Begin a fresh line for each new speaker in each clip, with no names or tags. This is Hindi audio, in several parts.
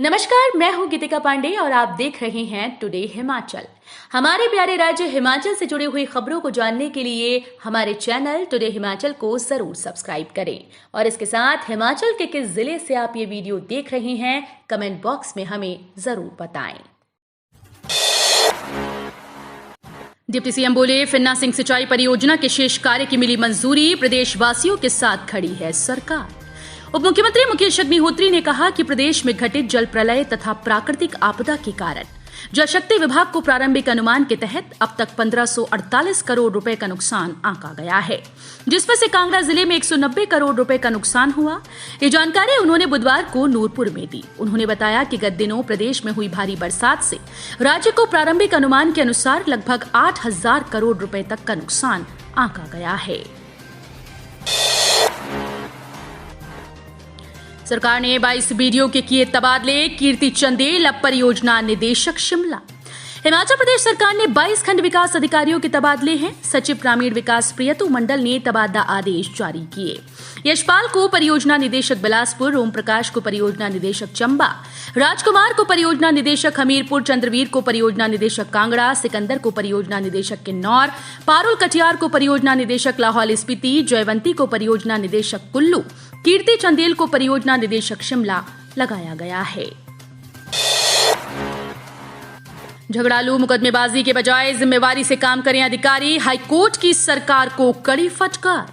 नमस्कार, मैं हूं गीतिका पांडे और आप देख रहे हैं टुडे हिमाचल। हमारे प्यारे राज्य हिमाचल से जुड़ी हुई खबरों को जानने के लिए हमारे चैनल टुडे हिमाचल को जरूर सब्सक्राइब करें और इसके साथ हिमाचल के किस जिले से आप ये वीडियो देख रहे हैं कमेंट बॉक्स में हमें जरूर बताएं। डिप्टी सीएम बोले, फिन्ना सिंह सिंचाई परियोजना के शेष कार्य की मिली मंजूरी, प्रदेशवासियों के साथ खड़ी है सरकार। उप मुख्यमंत्री मुकेश अग्निहोत्री ने कहा कि प्रदेश में घटित जल प्रलय तथा प्राकृतिक आपदा के कारण जल शक्ति विभाग को प्रारंभिक अनुमान के तहत अब तक 1548 करोड़ रुपए का नुकसान आंका गया है, जिसमें से कांगड़ा जिले में 190 करोड़ रुपए का नुकसान हुआ। ये जानकारी उन्होंने बुधवार को नूरपुर में दी। उन्होंने बताया कि गत दिनों प्रदेश में हुई भारी बरसात से राज्य को प्रारंभिक अनुमान के अनुसार लगभग 8,000 करोड़ रुपए तक का नुकसान आंका गया है। सरकार ने 22 बीडीओ के किए तबादले, कीर्ति चंदेल अब परियोजना निदेशक शिमला। हिमाचल प्रदेश सरकार ने 22 खंड विकास अधिकारियों के तबादले हैं। सचिव ग्रामीण विकास प्रियतु मंडल ने तबादला आदेश जारी किए। यशपाल को परियोजना निदेशक बिलासपुर, ओम प्रकाश को परियोजना निदेशक चंबा, राजकुमार को परियोजना निदेशक हमीरपुर, चंद्रवीर को परियोजना निदेशक कांगड़ा, सिकंदर को परियोजना निदेशक किन्नौर, पारुल कटियार को परियोजना निदेशक लाहौल स्पीति, जयवंती को परियोजना निदेशक कुल्लू, कीर्ति चंदेल को परियोजना निदेशक शिमला लगाया गया है। झगड़ालू मुकदमेबाजी के बजाय जिम्मेवारी से काम करें अधिकारी, हाईकोर्ट की सरकार को कड़ी फटकार।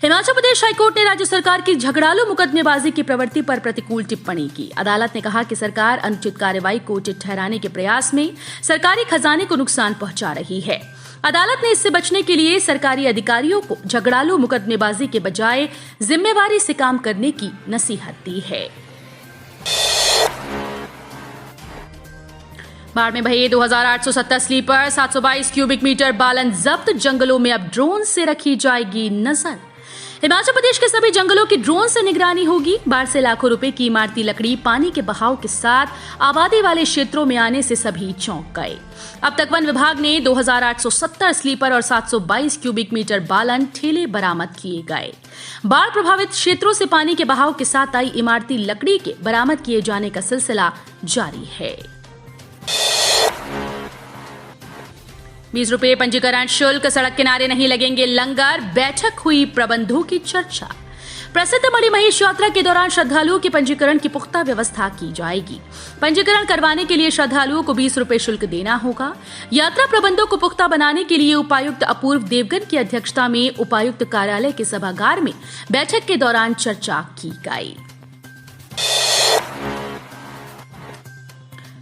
हिमाचल प्रदेश हाईकोर्ट ने राज्य सरकार की झगड़ालू मुकदमेबाजी की प्रवृत्ति पर प्रतिकूल टिप्पणी की। अदालत ने कहा कि सरकार अनुचित कार्रवाई को उचित ठहराने के प्रयास में सरकारी खजाने को नुकसान पहुंचा रही है। अदालत ने इससे बचने के लिए सरकारी अधिकारियों को झगड़ालू मुकदमेबाजी के बजाय जिम्मेवारी से काम करने की नसीहत दी है। बाढ़ में बहे 2870 स्लीपर, 722 क्यूबिक मीटर बालन जब्त। जंगलों में अब ड्रोन से रखी जाएगी नजर। हिमाचल प्रदेश के सभी जंगलों की ड्रोन से निगरानी होगी। बाढ़ से लाखों रुपए की इमारती लकड़ी पानी के बहाव के साथ आबादी वाले क्षेत्रों में आने से सभी चौंक गए। अब तक वन विभाग ने 2870 स्लीपर और 722 क्यूबिक मीटर बालन ठेले बरामद किए गए। बाढ़ प्रभावित क्षेत्रों से पानी के बहाव के साथ आई इमारती लकड़ी के बरामद किए जाने का सिलसिला जारी है। 20 रुपए पंजीकरण शुल्क, सड़क किनारे नहीं लगेंगे लंगर। बैठक हुई प्रबंधों की चर्चा। प्रसिद्ध मणि महेश यात्रा के दौरान श्रद्धालुओं के पंजीकरण की पुख्ता व्यवस्था की जाएगी। पंजीकरण करवाने के लिए श्रद्धालुओं को 20 रुपए शुल्क देना होगा। यात्रा प्रबंधों को पुख्ता बनाने के लिए उपायुक्त अपूर्व देवगन की अध्यक्षता में उपायुक्त कार्यालय के सभागार में बैठक के दौरान चर्चा की गई।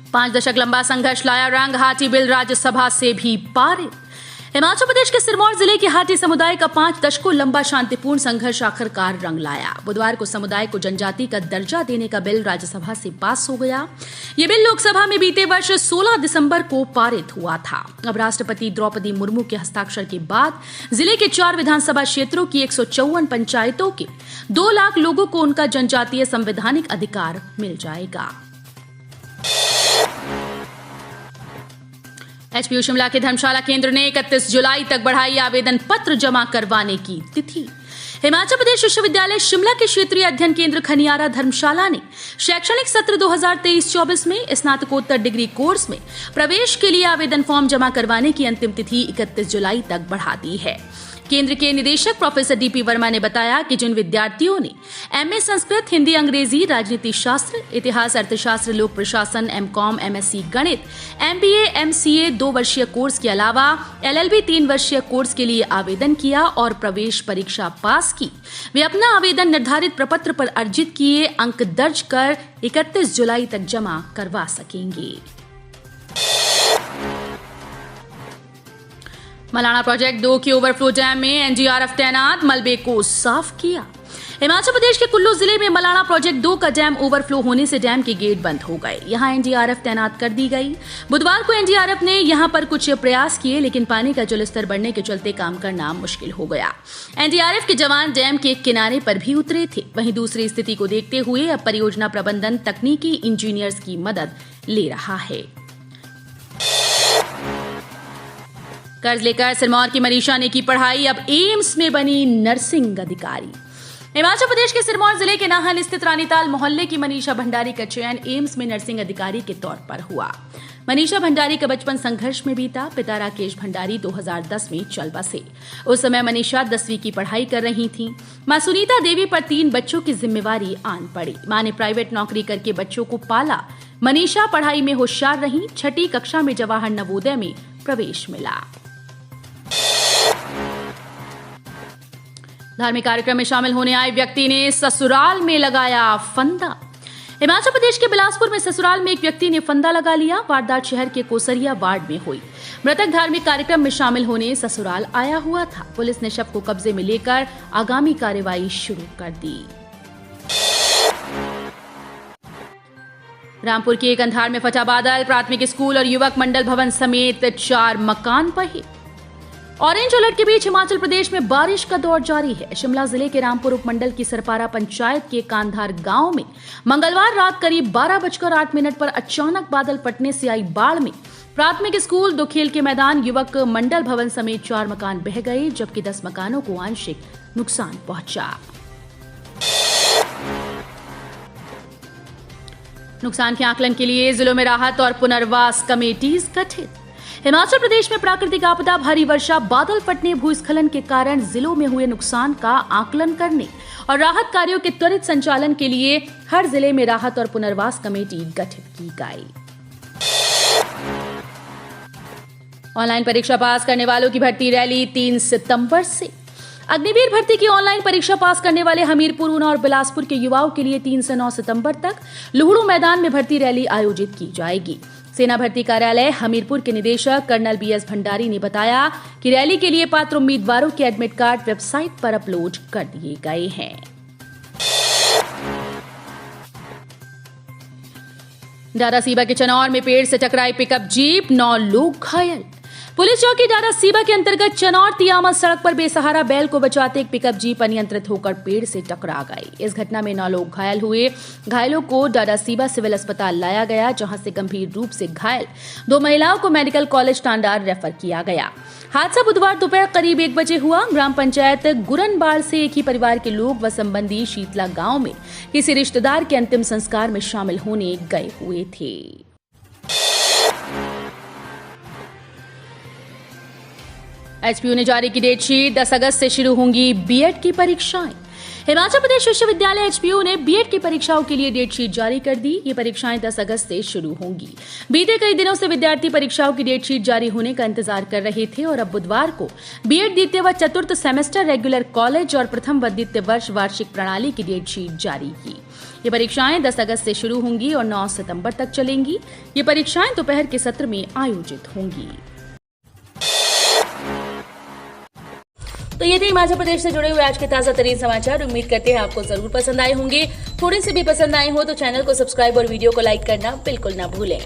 5 दशक लंबा संघर्ष लाया रंग, हाटी बिल राज्यसभा से भी पारित। हिमाचल प्रदेश के सिरमौर जिले के हाटी समुदाय का 5 दशकों लंबा शांतिपूर्ण संघर्ष आखिरकार रंग लाया। बुधवार को समुदाय को जनजाति का दर्जा देने का बिल राज्यसभा से पास हो गया। ये बिल लोकसभा में बीते वर्ष 16 दिसंबर को पारित हुआ था। अब राष्ट्रपति द्रौपदी मुर्मू के हस्ताक्षर के बाद जिले के 4 विधानसभा क्षेत्रों की 154 पंचायतों के 2 लाख लोगों को उनका जनजातीय संवैधानिक अधिकार मिल जाएगा। एचपीयू शिमला के धर्मशाला केंद्र ने 31 जुलाई तक बढ़ाई आवेदन पत्र जमा करवाने की तिथि। हिमाचल प्रदेश विश्वविद्यालय शिमला के क्षेत्रीय अध्ययन केंद्र खनियारा धर्मशाला ने शैक्षणिक सत्र 2023-24 में स्नातकोत्तर डिग्री कोर्स में प्रवेश के लिए आवेदन फॉर्म जमा करवाने की अंतिम तिथि 31 जुलाई तक बढ़ा दी है। केंद्र के निदेशक प्रोफेसर डीपी वर्मा ने बताया कि जिन विद्यार्थियों ने एमए संस्कृत, हिंदी, अंग्रेजी, राजनीति शास्त्र, इतिहास, अर्थशास्त्र, लोक प्रशासन, एमकॉम, एमएससी गणित, एमबीए, एमसीए 2 वर्षीय कोर्स के अलावा एलएलबी 3 वर्षीय कोर्स के लिए आवेदन किया और प्रवेश परीक्षा पास की, वे अपना आवेदन निर्धारित प्रपत्र पर अर्जित किए अंक दर्ज कर 31 जुलाई तक जमा करवा सकेंगे। मलाणा प्रोजेक्ट 2 के ओवरफ्लो डैम में एनडीआरएफ तैनात, मलबे को साफ किया। हिमाचल प्रदेश के कुल्लू जिले में मलाणा प्रोजेक्ट 2 का डैम ओवरफ्लो होने से डैम के गेट बंद हो गए। यहां एनडीआरएफ तैनात कर दी गई। बुधवार को एनडीआरएफ ने यहां पर कुछ प्रयास किए, लेकिन पानी का जलस्तर बढ़ने के चलते काम करना मुश्किल हो गया। एनडीआरएफ के जवान डैम के किनारे पर भी उतरे थे। वहीं दूसरी स्थिति को देखते हुए अब परियोजना प्रबंधन तकनीकी इंजीनियर्स की मदद ले रहा है। कर्ज लेकर सिरमौर की मनीषा ने की पढ़ाई, अब एम्स में बनी नर्सिंग अधिकारी। हिमाचल प्रदेश के सिरमौर जिले के नाहन स्थित रानीताल मोहल्ले की मनीषा भंडारी का चयन एम्स में नर्सिंग अधिकारी के तौर पर हुआ। मनीषा भंडारी का बचपन संघर्ष में बीता। पिता राकेश भंडारी 2010 में चल बसे। उस समय मनीषा 10वीं की पढ़ाई कर रही थी। मां सुनीता देवी पर 3 बच्चों की जिम्मेवारी आन पड़ी। मां ने प्राइवेट नौकरी करके बच्चों को पाला। मनीषा पढ़ाई में होशियार रही। 6ठी कक्षा में जवाहर नवोदय में प्रवेश मिला। धार्मिक कार्यक्रम में शामिल होने आए व्यक्ति ने ससुराल में लगाया फंदा। हिमाचल प्रदेश के बिलासपुर में ससुराल में एक व्यक्ति ने फंदा लगा लिया। वारदात शहर के कोसरिया वार्ड में हुई। मृतक धार्मिक कार्यक्रम में शामिल होने ससुराल आया हुआ था। पुलिस ने शव को कब्जे में लेकर आगामी कार्रवाई शुरू कर दी। रामपुर के एक अंधार में फटा बादल। प्राथमिक स्कूल और युवक मंडल भवन समेत 4 मकान बहे। ऑरेंज अलर्ट के बीच हिमाचल प्रदेश में बारिश का दौर जारी है। शिमला जिले के रामपुर उपमंडल की सरपारा पंचायत के कांधार गांव में मंगलवार रात करीब 12:08 पर अचानक बादल फटने से आई बाढ़ में प्राथमिक स्कूल, 2 खेल के मैदान, युवक मंडल भवन समेत 4 मकान बह गए, जबकि 10 मकानों को आंशिक नुकसान पहुंचा। नुकसान के आकलन के लिए जिलों में राहत और पुनर्वास कमेटीज गठित। हिमाचल प्रदेश में प्राकृतिक आपदा, भारी वर्षा, बादल फटने, भूस्खलन के कारण जिलों में हुए नुकसान का आकलन करने और राहत कार्यों के त्वरित संचालन के लिए हर जिले में राहत और पुनर्वास कमेटी गठित की गई। ऑनलाइन परीक्षा पास करने वालों की भर्ती रैली 3 सितंबर से। अग्निवीर भर्ती की ऑनलाइन परीक्षा पास करने वाले हमीरपुर, ऊना और बिलासपुर के युवाओं के लिए 3 से 9 सितंबर तक लुहड़ू मैदान में भर्ती रैली आयोजित की जाएगी। सेना भर्ती कार्यालय हमीरपुर के निदेशक कर्नल BS भंडारी ने बताया कि रैली के लिए पात्र उम्मीदवारों के एडमिट कार्ड वेबसाइट पर अपलोड कर दिए गए हैं। डाडासीबा के चनौर में पेड़ से टकराई पिकअप जीप, 9 लोग घायल। पुलिस चौकी डाडासीबा के अंतर्गत चनौर तियामा सड़क पर बेसहारा बैल को बचाते एक पिकअप जीप अनियंत्रित होकर पेड़ से टकरा गई। इस घटना में 9 लोग घायल हुए। घायलों को डाडासीबा सिविल अस्पताल लाया गया, जहां से गंभीर रूप से घायल 2 महिलाओं को मेडिकल कॉलेज टांडा रेफर किया गया। हादसा बुधवार दोपहर करीब 1 बजे हुआ। ग्राम पंचायत गुरनबाड़ से एक ही परिवार के लोग व संबंधी शीतला गांव में किसी रिश्तेदार के अंतिम संस्कार में शामिल होने गए हुए थे। HPU ने जारी की डेटशीट। 10 अगस्त से शुरू होंगी बीएड की परीक्षाएं। हिमाचल प्रदेश विश्वविद्यालय HPU ने बीएड की परीक्षाओं के लिए डेटशीट जारी कर दी। ये परीक्षाएं 10 अगस्त से शुरू होंगी। बीते कई दिनों से विद्यार्थी परीक्षाओं की डेटशीट जारी होने का इंतजार कर रहे थे और अब बुधवार को बीएड द्वितीय व चतुर्थ सेमेस्टर रेगुलर कॉलेज और प्रथम व द्वितीय वर्ष वार्षिक प्रणाली की डेटशीट जारी की। ये परीक्षाएं 10 अगस्त से शुरू होंगी और 9 सितंबर तक चलेंगी। ये परीक्षाएं दोपहर के सत्र में आयोजित होंगी। तो ये थे हिमाचल प्रदेश से जुड़े हुए आज के ताजा तरीन समाचार। उम्मीद करते हैं आपको जरूर पसंद आए होंगे। थोड़े से भी पसंद आए हो तो चैनल को सब्सक्राइब और वीडियो को लाइक करना बिल्कुल ना भूलें।